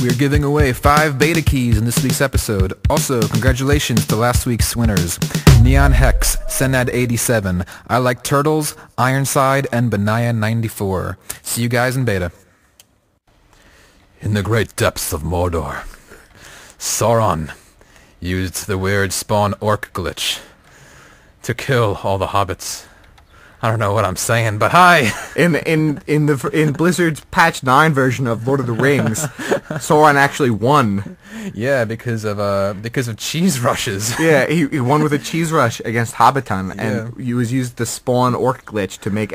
We are giving away 5 beta keys in this week's episode. Also, congratulations to last week's winners. Neon Hex, Senad87, I Like Turtles, Ironside, and Benaya94. See you guys in beta. In the great depths of Mordor, Sauron used the weird spawn orc glitch to kill all the hobbits. I don't know what I'm saying, but hi! In Blizzard's patch 9 version of Lord of the Rings, Sauron actually won. Yeah, because of cheese rushes. Yeah, he won with a cheese rush against Hobbiton, and he used the spawn orc glitch to make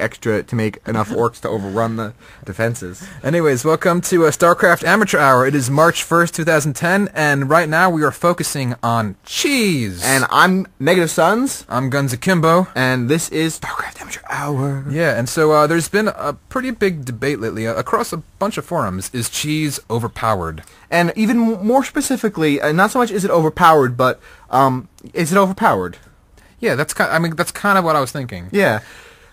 enough orcs to overrun the defenses. Anyways, welcome to Starcraft Amateur Hour. It is March 1st, 2010, and right now we are focusing on cheese. And I'm Negative Suns. I'm Guns Akimbo. And this is Starcraft Amateur Hour. Yeah, and so there's been a pretty big debate lately across a bunch of forums. Is cheese overpowered? And even more specifically, not so much is it overpowered, but is it overpowered? Yeah, that's kind of what I was thinking. Yeah.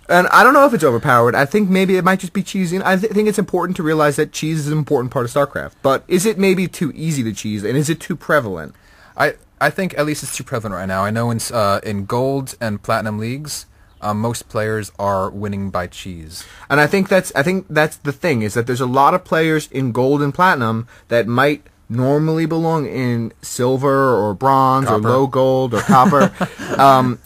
And I don't know if it's overpowered. I think maybe it might just be cheesy. I think it's important to realize that cheese is an important part of StarCraft. But is it maybe too easy to cheese, and is it too prevalent? I think at least it's too prevalent right now. I know in gold and platinum leagues, most players are winning by cheese. And I think that's the thing, is that there's a lot of players in gold and platinum that might normally belong in silver or bronze copper. Or low gold or copper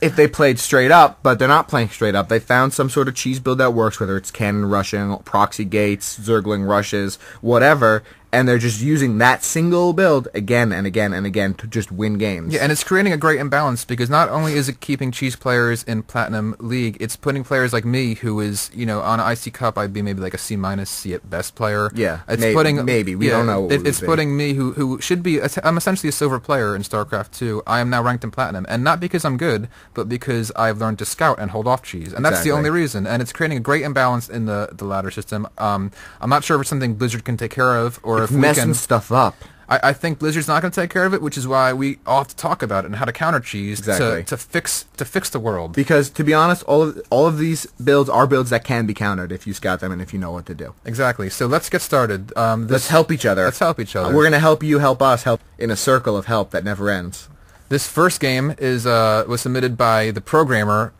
if they played straight up, but they're not playing straight up. They found some sort of cheese build that works, whether it's cannon rushing, proxy gates, zergling rushes, whatever, and they're just using that single build again and again and again to just win games. Yeah, and it's creating a great imbalance, because not only is it keeping cheese players in Platinum League, it's putting players like me, who is, on an IC Cup, I'd be maybe like a C-, C at best player. Yeah, it's maybe. We don't know. It's putting me, who should be, I'm essentially a silver player in StarCraft 2. I am now ranked in Platinum, and not because I'm good, but because I've learned to scout and hold off cheese. And that's the only reason, and it's creating a great imbalance in the ladder system. I'm not sure if it's something Blizzard can take care of, or if we can stuff up. I think Blizzard's not going to take care of it, which is why we all have to talk about it and how to counter cheese to fix the world. Because to be honest, all of these builds are builds that can be countered if you scout them and if you know what to do. Exactly. So let's get started. Let's help each other. Let's help each other. We're going to help you, help us, help in a circle of help that never ends. This first game was submitted by the programmer,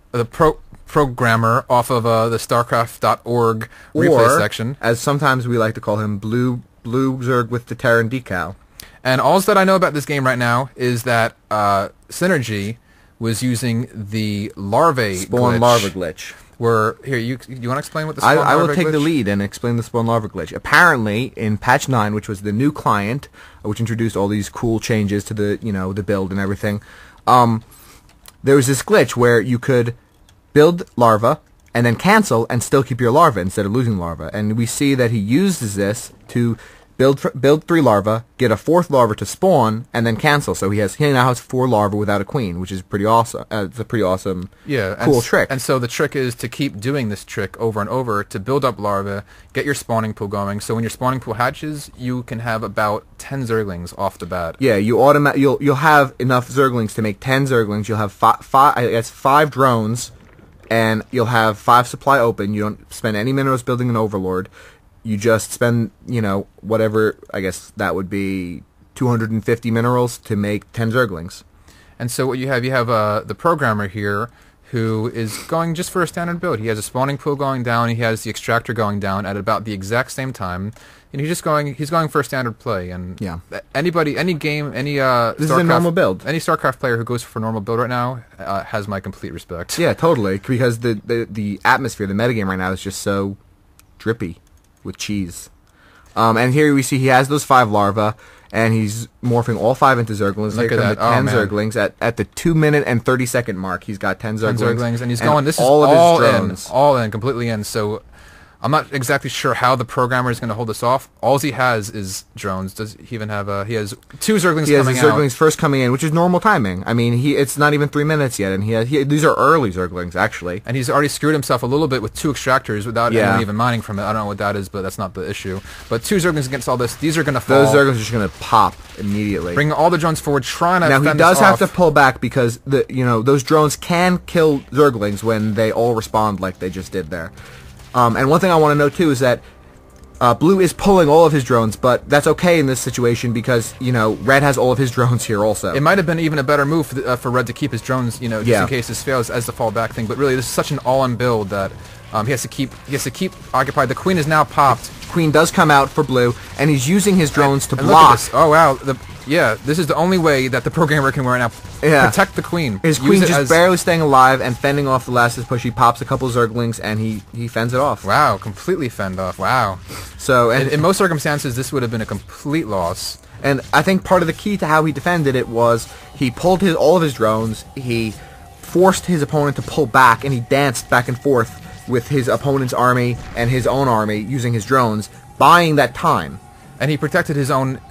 programmer off of the Starcraft.org replay section, as sometimes we like to call him, Blue Zerg with the Terran decal. And all that I know about this game right now is that Synergy was using the larvae spawn larva glitch. Here, you want to explain what the spawn larva glitch? I will take the lead and explain the spawn larva glitch. Apparently, in patch 9, which was the new client, which introduced all these cool changes to the the build and everything, there was this glitch where you could build larva and then cancel and still keep your larva instead of losing larva. And we see that he uses this to build 3 larvae, get a 4th larva to spawn, and then cancel. So he now has 4 larvae without a queen, which is pretty awesome. It's a pretty awesome, cool trick. And so the trick is to keep doing this trick over and over to build up larvae, get your spawning pool going. So when your spawning pool hatches, you can have about 10 zerglings off the bat. Yeah, you'll have enough zerglings to make 10 zerglings. You'll have 5 drones, and you'll have 5 supply open. You don't spend any minerals building an overlord. You just spend, whatever, I guess that would be 250 minerals to make 10 zerglings. And so what you have the programmer here, who is going just for a standard build. He has a spawning pool going down, he has the extractor going down at about the exact same time, and he's going for a standard play. And yeah, this is a normal build. Any StarCraft player who goes for a normal build right now has my complete respect. Yeah, totally, because the atmosphere, the metagame right now is just so drippy with cheese. And here we see he has those 5 larvae, and he's morphing all 5 into zerglings. Look at that. 10 zerglings. At the 2-minute and 30-second mark, he's got 10 zerglings. And he's going, this is all in, completely in. So I'm not exactly sure how the programmer is going to hold this off. All he has is drones. Does he even have he has 2 zerglings coming out. He has the zerglings first coming in, which is normal timing. I mean, it's not even 3 minutes yet, and these are early zerglings, actually. And he's already screwed himself a little bit with 2 extractors without anyone even mining from it. I don't know what that is, but that's not the issue. But 2 zerglings against all this, these are going to fall. Those zerglings are just going to pop immediately. Bring all the drones forward, trying to fend Now, he does this have off. to pull back, because those drones can kill zerglings when they all respond like they just did there. And one thing I want to note, too, is that Blue is pulling all of his drones, but that's okay in this situation because, you know, Red has all of his drones here also. It might have been even a better move for Red to keep his drones, you know, just in case this fails as the fallback thing. But really, this is such an all-in build that he has to keep occupied. The Queen is now popped. Queen does come out for Blue, and he's using his drones to block. Look at this. Oh, wow. This is the only way that the programmer can right now protect the Queen. His Queen just barely staying alive and fending off the last of his push. He pops a couple Zerglings, and he fends it off. Wow, completely fend off. Wow. So, and in most circumstances, this would have been a complete loss. And I think part of the key to how he defended it was he pulled all of his drones, he forced his opponent to pull back, and he danced back and forth with his opponent's army and his own army using his drones, buying that time. And he protected his own.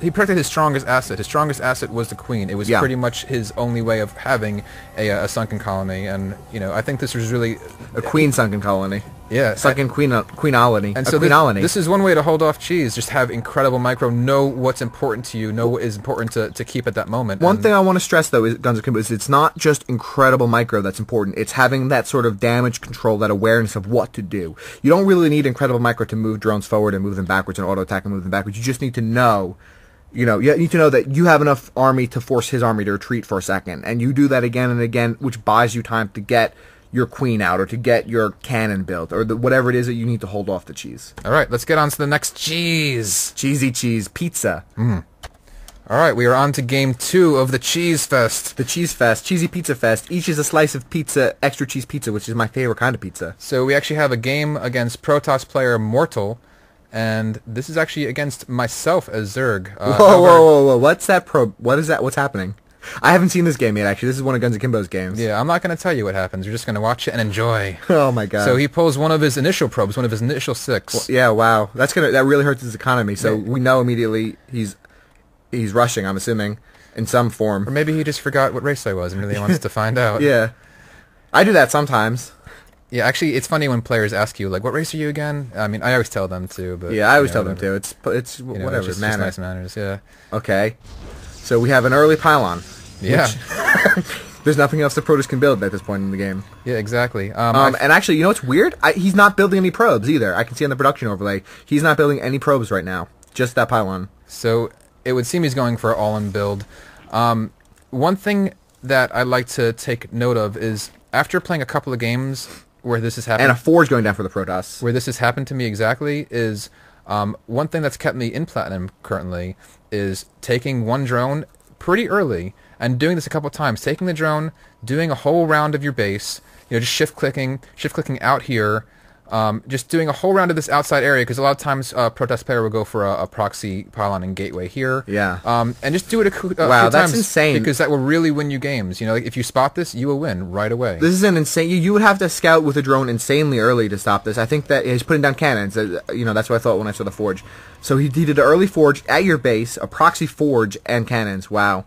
He protected his strongest asset. His strongest asset was the Queen. It was pretty much his only way of having a sunken colony. And you know, I think this was really a Queen sunken colony. Yeah, sunken Queenolony. And so this is one way to hold off cheese. Just have incredible micro. Know what's important to you. Know what is important to keep at that moment. One thing I want to stress though is Guns Akimbo is it's not just incredible micro that's important. It's having that sort of damage control, that awareness of what to do. You don't really need incredible micro to move drones forward and move them backwards and auto attack and move them backwards. You just need to know. You know, you need to know that you have enough army to force his army to retreat for a second, and you do that again and again, which buys you time to get your Queen out or to get your cannon built or whatever it is that you need to hold off the cheese. All right, let's get on to the next cheese. Cheesy cheese pizza. All right, we are on to game 2 of the Cheese Fest. The Cheese Fest, Cheesy Pizza Fest. Each is a slice of pizza, extra cheese pizza, which is my favorite kind of pizza. So we actually have a game against Protoss player Mortal, and this is actually against myself as Zerg. Whoa. What's that What is that? What's happening? I haven't seen this game yet, actually. This is one of Guns Akimbo's games. Yeah, I'm not going to tell you what happens. You're just going to watch it and enjoy. Oh, my God. So he pulls one of his initial probes, one of his initial 6. Well, yeah, wow. That really hurts his economy, so we know immediately he's rushing, I'm assuming, in some form. Or maybe he just forgot what race I was and really wants to find out. Yeah. I do that sometimes. Yeah, actually, it's funny when players ask you, like, what race are you again? I mean, I always tell them too, but... Yeah, I always tell them too. It's whatever, just nice manners, yeah. Okay. So we have an early pylon. Yeah. There's nothing else the Protoss can build at this point in the game. Yeah, exactly. And actually, you know what's weird? He's not building any probes either. I can see on the production overlay. He's not building any probes right now. Just that pylon. So it would seem he's going for an all-in build. One thing that I'd like to take note of is after playing a couple of games where this has happened... And a forge going down for the Protoss. Where this has happened to me exactly is... one thing that's kept me in Platinum currently is taking one drone pretty early and doing this a couple of times. Taking the drone, doing a whole round of your base, you know, just shift clicking out here, just doing a whole round of this outside area because a lot of times Protoss player will go for a proxy pylon and gateway here. Yeah. And just do it a few that's times insane. Because that will really win you games. You know, like if you spot this, you will win right away. This is an insane... You would have to scout with a drone insanely early to stop this. I think that he's putting down cannons. You know, that's what I thought when I saw the forge. So he did an early forge at your base, a proxy forge, and cannons. Wow.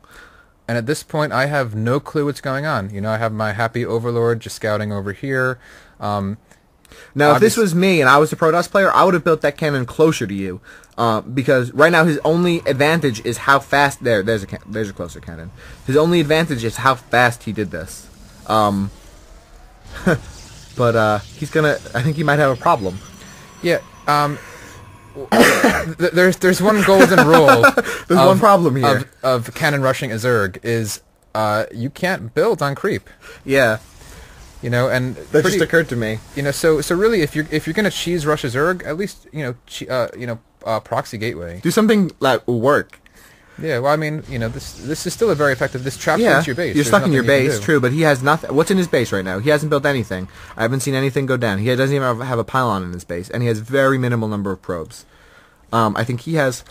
And at this point, I have no clue what's going on. You know, I have my happy overlord just scouting over here. Now, if this was me and I was the Protoss player, I would have built that cannon closer to you, because right now his only advantage is how fast. There's a closer cannon. His only advantage is how fast he did this. But he's gonna. I think he might have a problem. Yeah. There's one golden rule. There's one problem here of cannon rushing a Zerg is you can't build on creep. Yeah. You know, and that just occurred to me. You know, so really, if you're gonna cheese rush a Zerg, at least proxy gateway. Do something that will work. Yeah, well, I mean, you know, this is still a very effective. This traps into your base. You're stuck in your base, true, but he has nothing. What's in his base right now? He hasn't built anything. I haven't seen anything go down. He doesn't even have a pylon in his base, and he has very minimal number of probes. I think he has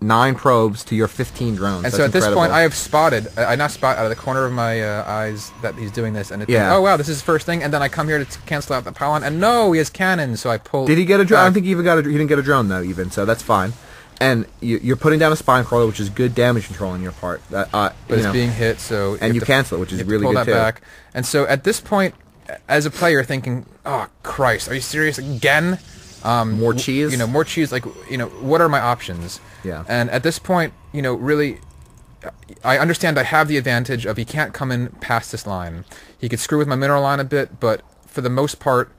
9 probes to your 15 drones. And so at this point, I have spotted. I now spot out of the corner of my eyes that he's doing this, and oh wow, this is his first thing. And then I come here to cancel out the pylon, and no, he has cannons. So I pull. Did he get a drone? I don't think he even got he didn't get a drone though, even. So that's fine. And you're putting down a spine crawler, which is good damage control on your part. But it's being hit, so and you cancel it, which is really good too. Back. And so at this point, as a player, thinking, "Oh Christ, are you serious again? More cheese? You know, more cheese. Like, you know, what are my options?" Yeah. And at this point, you know, really, I understand I have the advantage of he can't come in past this line. He could screw with my mineral line a bit, but for the most part,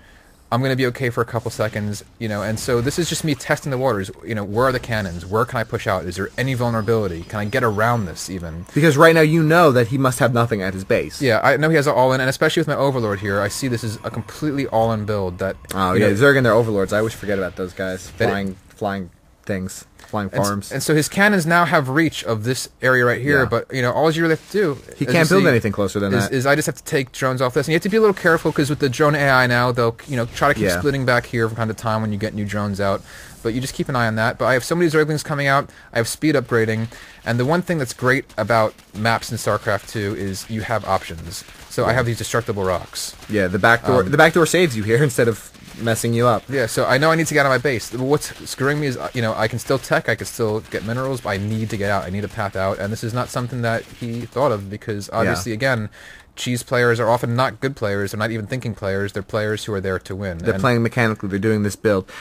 I'm going to be okay for a couple seconds, and so this is just me testing the waters. Where are the cannons? Where can I push out? Is there any vulnerability? Can I get around this even? Because right now you know that he must have nothing at his base. Yeah, I know he has an all-in, and especially with my Overlord here, I see this is a completely all-in build that... Oh, yeah, Zerg and their Overlords. I always forget about those guys. Flying things. Flying farms. And so his cannons now have reach of this area right here, but all you really have to do... He can't build anything closer than that. Is I just have to take drones off this. And you have to be a little careful, because with the drone AI now, they'll try to keep splitting back here from time to time when you get new drones out. But you just keep an eye on that. But I have so many Zerglings coming out, I have speed upgrading, and the one thing that's great about maps in StarCraft 2 is you have options. So I have these destructible rocks. Yeah, the back door saves you here instead of messing you up. Yeah, so I know I need to get out of my base. What's screwing me is, I can still tech, I can still get minerals, but I need to get out. I need a path out, and this is not something that he thought of, because obviously, again, cheese players are often not good players. They're not even thinking players. They're players who are there to win. They're playing mechanically. They're doing this build.